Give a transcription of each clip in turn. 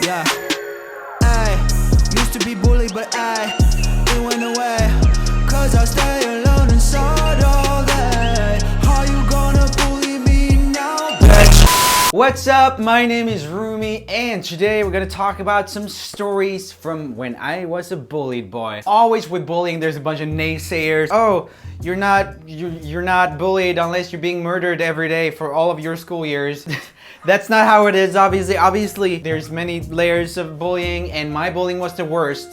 Yeah. I used to be bullied, but it went away. Cause I stay alone inside all day. How you gonna bully me now, bitch? What's up? My name is Roomie, and today we're gonna talk about some stories from when I was a bullied boy. Always with bullying, there's a bunch of naysayers. Oh, you're not bullied unless you're being murdered every day for all of your school years. That's not how it is, obviously. Obviously, there's many layers of bullying, and my bullying was the worst.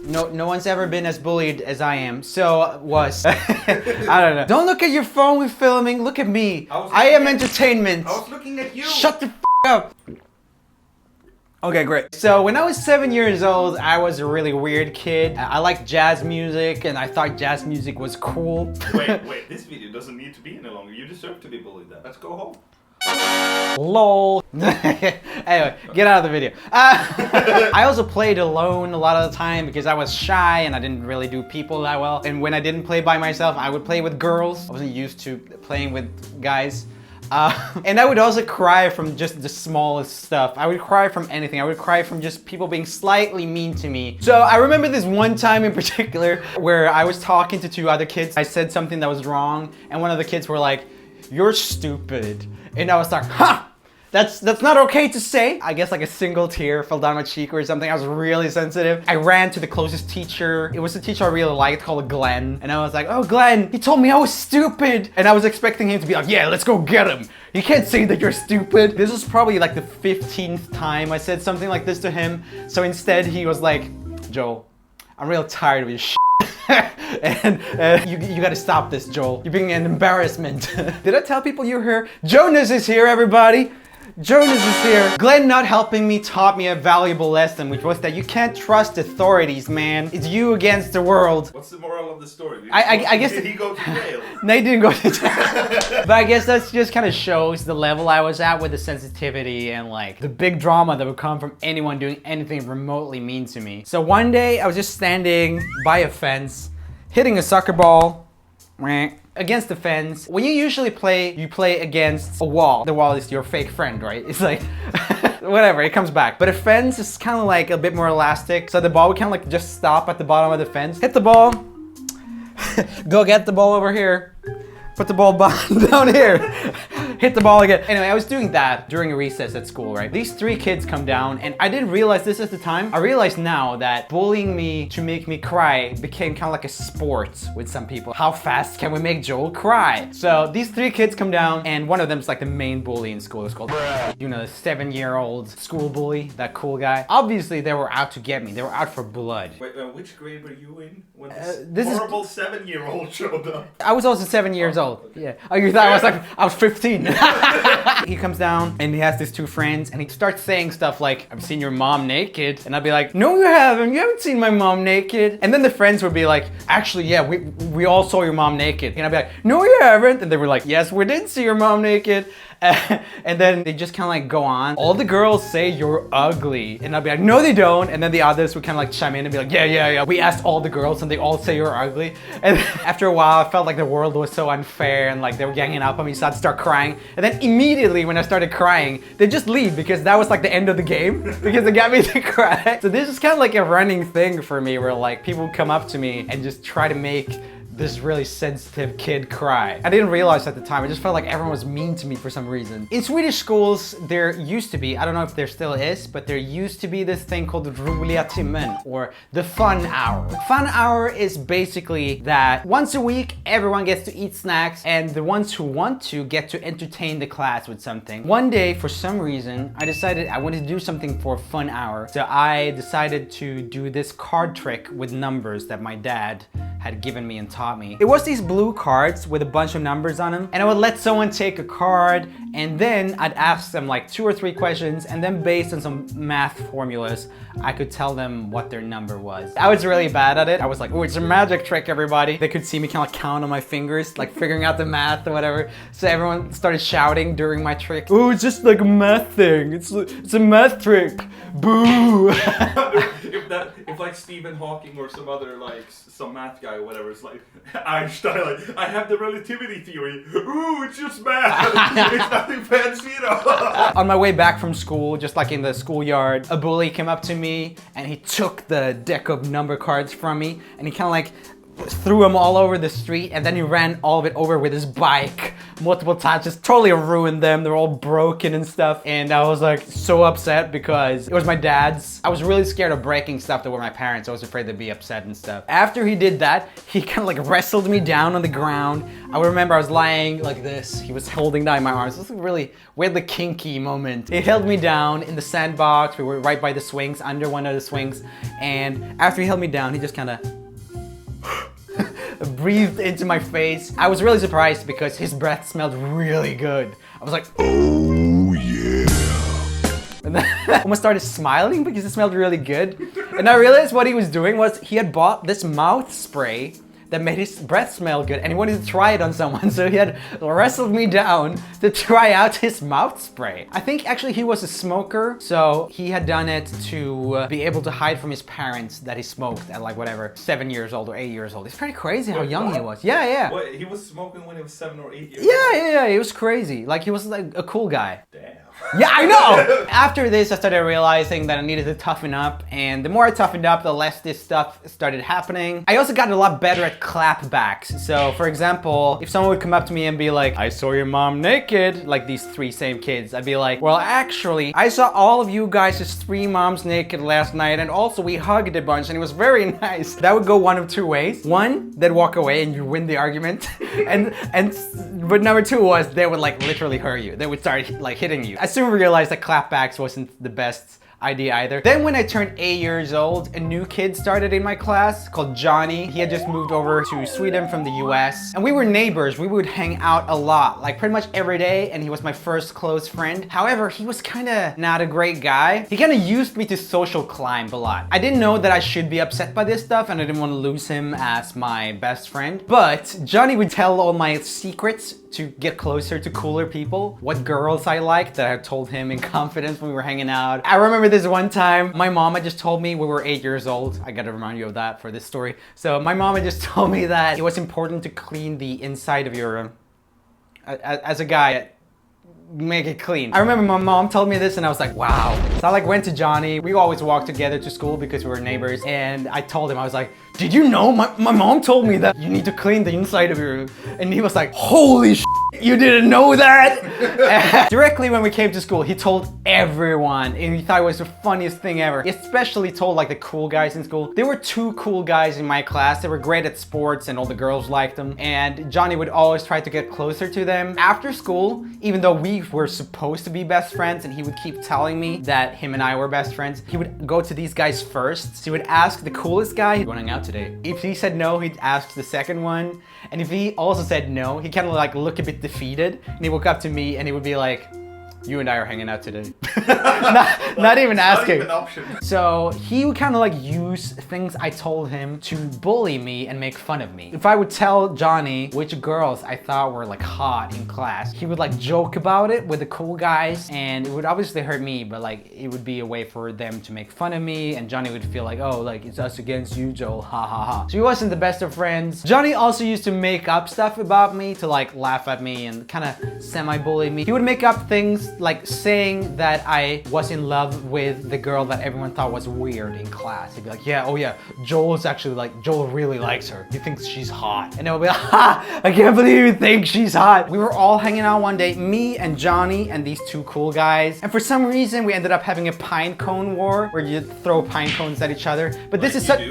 No one's ever been as bullied as I am. So, was. I don't know. Don't look at your phone with filming. Look at me. I am entertainment. I was looking at you. Shut the f up. Okay, great. So when I was 7 years old, I was a really weird kid. I liked jazz music, and I thought jazz music was cool. Wait, this video doesn't need to be any longer. You deserve to be bullied then. Let's go home. LOL. Anyway, get out of the video. I also played alone a lot of the time because I was shy and I didn't really do people that well. And when I didn't play by myself, I would play with girls. I wasn't used to playing with guys. And I would also cry from just the smallest stuff. I would cry from anything. I would cry from just people being slightly mean to me. So I remember this one time in particular where I was talking to two other kids. I said something that was wrong, and one of the kids were like, "You're stupid." And I was like, "Ha! That's not okay to say." I guess like a single tear fell down my cheek or something. I was really sensitive. I ran to the closest teacher. It was a teacher I really liked called Glenn. And I was like, "Oh, Glenn, he told me I was stupid." And I was expecting him to be like, "Yeah, let's go get him. You can't say that you're stupid." This was probably like the 15th time I said something like this to him. So instead he was like, "Joel, I'm real tired of your shit. And you gotta stop this, Joel. You're being an embarrassment." Did I tell people you're here? Jonas is here, everybody. Jonas is here. Glenn not helping me taught me a valuable lesson, which was that you can't trust authorities, man. It's you against the world. What's the moral of the story? I guess Did he go to jail? No, he didn't go to jail. But I guess that just kind of shows the level I was at with the sensitivity and like the big drama that would come from anyone doing anything remotely mean to me. So one day I was just standing by a fence, hitting a soccer ball against the fence. When you usually play, you play against a wall. The wall is your fake friend, right? It's like, whatever, it comes back. But a fence is kind of like a bit more elastic. So the ball would kind of like just stop at the bottom of the fence. Hit the ball. Go get the ball over here. Put the ball down here. Hit the ball again. Anyway, I was doing that during a recess at school, right? These three kids come down, and I didn't realize this at the time. I realize now that bullying me to make me cry became kind of like a sport with some people. How fast can we make Joel cry? So these three kids come down, and one of them is like the main bully in school. It's called, you know, the 7-year-old school bully, that cool guy. Obviously, they were out to get me. They were out for blood. Wait, which grade were you in when this horrible 7-year-old showed up? I was also 7 years old. Yeah. Oh, you thought I was 15. He comes down and he has these two friends and he starts saying stuff like, "I've seen your mom naked." And I'd be like, "No, you haven't. You haven't seen my mom naked." And then the friends would be like, "Actually, yeah, we all saw your mom naked." And I'd be like, "No, you haven't." And they were like, "Yes, we did see your mom naked." And then they just kind of like go on. All the girls say you're ugly. And I'd be like, "No, they don't." And then the others would kind of like chime in and be like, yeah. We asked all the girls and they all say you're ugly. And after a while, I felt like the world was so unfair and like they were ganging up on me, so I'd start crying. And then immediately when I started crying, they'd just leave because that was like the end of the game because they got me to cry. So this is kind of like a running thing for me where like people come up to me and just try to make this really sensitive kid cry. I didn't realize at the time, I just felt like everyone was mean to me for some reason. In Swedish schools, there used to be, I don't know if there still is, but there used to be this thing called roliga timmen, or the fun hour. Fun hour is basically that once a week, everyone gets to eat snacks, and the ones who want to get to entertain the class with something. One day, for some reason, I decided I wanted to do something for a fun hour. So I decided to do this card trick with numbers that my dad had given me and taught me. It was these blue cards with a bunch of numbers on them, and I would let someone take a card, and then I'd ask them like 2 or 3 questions, and then based on some math formulas, I could tell them what their number was. I was really bad at it. I was like, "Oh, it's a magic trick, everybody." They could see me kind of like count on my fingers, like figuring out the math or whatever. So everyone started shouting during my trick, "Oh, it's just like a math thing. It's a math trick. Boo." if like Stephen Hawking or some other like some math guy or whatever, it's like Einstein, like, "I have the relativity theory." "Ooh, it's just math." It's nothing fancy at all. On my way back from school, just like in the schoolyard, a bully came up to me and he took the deck of number cards from me and he kind of like threw them all over the street, and then he ran all of it over with his bike multiple times, just totally ruined them. They're all broken and stuff, and I was like so upset because it was my dad's. I was really scared of breaking stuff that were my parents. I was afraid they'd be upset and stuff. After he did that, he kind of like wrestled me down on the ground. I remember I was lying like this. He was holding down my arms. This was really weirdly kinky moment. He held me down in the sandbox. We were right by the swings, under one of the swings, and after he held me down, he just kind of breathed into my face. I was really surprised because his breath smelled really good. I was like, oh yeah. And then I almost started smiling because it smelled really good. And I realized what he was doing was he had bought this mouth spray that made his breath smell good, and he wanted to try it on someone, so he had wrestled me down to try out his mouth spray. I think actually he was a smoker, so he had done it to be able to hide from his parents that he smoked at like whatever, 7 years old or 8 years old. It's pretty crazy how young he was. Yeah, yeah. What, he was smoking when he was 7 or 8 years old? Yeah, it was crazy. Like he was like a cool guy. Damn. Yeah, I know! After this, I started realizing that I needed to toughen up, and the more I toughened up, the less this stuff started happening. I also got a lot better at clapbacks. So, for example, if someone would come up to me and be like, I saw your mom naked, like these 3 same kids, I'd be like, well, actually, I saw all of you guys' 3 moms naked last night, and also we hugged a bunch, and it was very nice. That would go one of 2 ways. One, they'd walk away and you win the argument. But number 2 was they would like literally hurt you. They would start like hitting you. I soon realized that clapbacks wasn't the best idea either. Then when I turned 8 years old, a new kid started in my class called Johnny. He had just moved over to Sweden from the US, and we were neighbors. We would hang out a lot, like pretty much every day, and he was my first close friend. However, he was kind of not a great guy. He kind of used me to social climb a lot. I didn't know that I should be upset by this stuff, and I didn't want to lose him as my best friend. But Johnny would tell all my secrets to get closer to cooler people, what girls I liked that I had told him in confidence when we were hanging out. I remember this one time, my mom had just told me we were 8 years old. I gotta remind you of that for this story. So my mom had just told me that it was important to clean the inside of your, as a guy, make it clean. I remember my mom told me this and I was like, wow. So I like went to Johnny. We always walked together to school because we were neighbors. And I told him, I was like, did you know my mom told me that you need to clean the inside of your, and he was like, holy shit, you didn't know that? Directly when we came to school, he told everyone, and he thought it was the funniest thing ever. He especially told like the cool guys in school. There were 2 cool guys in my class. They were great at sports and all the girls liked them. And Johnny would always try to get closer to them. After school, even though we were supposed to be best friends and he would keep telling me that him and I were best friends, he would go to these guys first. So he would ask the coolest guy, "You wanna hang out today?" If he said no, he'd ask the second one. And if he also said no, he kind of like look a bit defeated. And he would come up to me and he would be like, you and I are hanging out today. not even asking. Not even an option. So he would kind of like use things I told him to bully me and make fun of me. If I would tell Johnny which girls I thought were like hot in class, he would like joke about it with the cool guys, and it would obviously hurt me, but like it would be a way for them to make fun of me, and Johnny would feel like, oh, like it's us against you, Joel, ha ha ha. So he wasn't the best of friends. Johnny also used to make up stuff about me to like laugh at me and kind of semi-bully me. He would make up things like saying that I was in love with the girl that everyone thought was weird in class. He'd be like, yeah, oh yeah, Joel's actually like, Joel really likes her. He thinks she's hot. And I would be like, ha, I can't believe you think she's hot. We were all hanging out one day, me and Johnny and these 2 cool guys. And for some reason, we ended up having a pine cone war where you throw pine cones at each other. But this is such...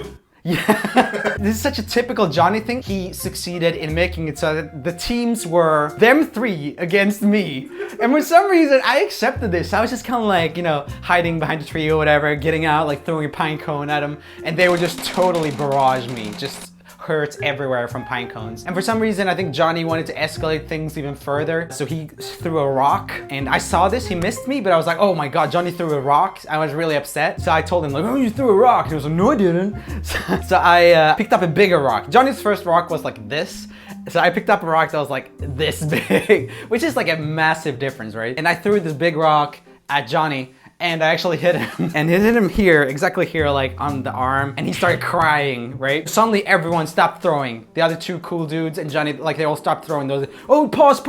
Yeah, this is such a typical Johnny thing. He succeeded in making it so that the teams were them 3 against me. And for some reason, I accepted this. I was just kind of like, you know, hiding behind a tree or whatever, getting out, like throwing a pine cone at them. And they would just totally barrage me, just hurts everywhere from pine cones. And for some reason, I think Johnny wanted to escalate things even further. So he threw a rock, and I saw this, he missed me, but I was like, oh my God, Johnny threw a rock. I was really upset. So I told him like, oh, you threw a rock. And he was like, no, I didn't. So I picked up a bigger rock. Johnny's first rock was like this. So I picked up a rock that was like this big, which is like a massive difference, right? And I threw this big rock at Johnny, and I actually hit him. And it hit him here, exactly here, like on the arm. And he started crying, right? Suddenly everyone stopped throwing. The other 2 cool dudes and Johnny, like they all stopped throwing those. Oh, pause,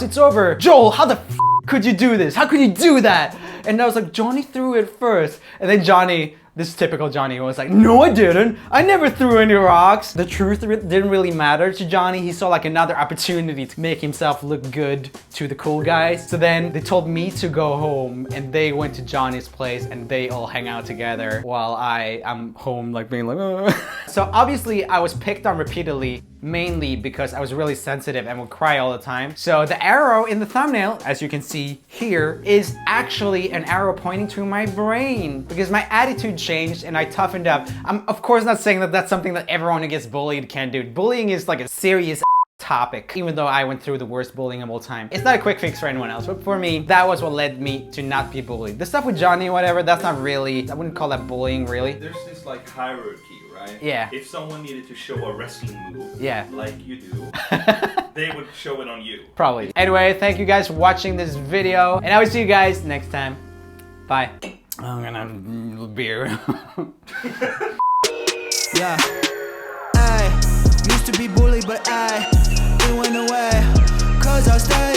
it's over. Joel, how the f could you do this? How could you do that? And I was like, Johnny threw it first. And then Johnny, this is typical Johnny, was like, no, I didn't. I never threw any rocks. The truth didn't really matter to Johnny. He saw like another opportunity to make himself look good to the cool guys. So then they told me to go home and they went to Johnny's place and they all hang out together while I'm home like being like, oh. So obviously I was picked on repeatedly, mainly because I was really sensitive and would cry all the time. So the arrow in the thumbnail, as you can see here, is actually an arrow pointing to my brain because my attitude changed and I toughened up. I'm of course not saying that that's something that everyone who gets bullied can do. Bullying is like a serious topic, even though I went through the worst bullying of all time. It's not a quick fix for anyone else, but for me, that was what led me to not be bullied. The stuff with Johnny, whatever, that's not really, I wouldn't call that bullying, really. There's this like hierarchy, right? Yeah. If someone needed to show a wrestling move, Yeah. like you do, they would show it on you. Probably. Anyway, thank you guys for watching this video, and I will see you guys next time. Bye. I'm gonna have a beer. Yeah. I used to be bullied, but it went away. Cause I stay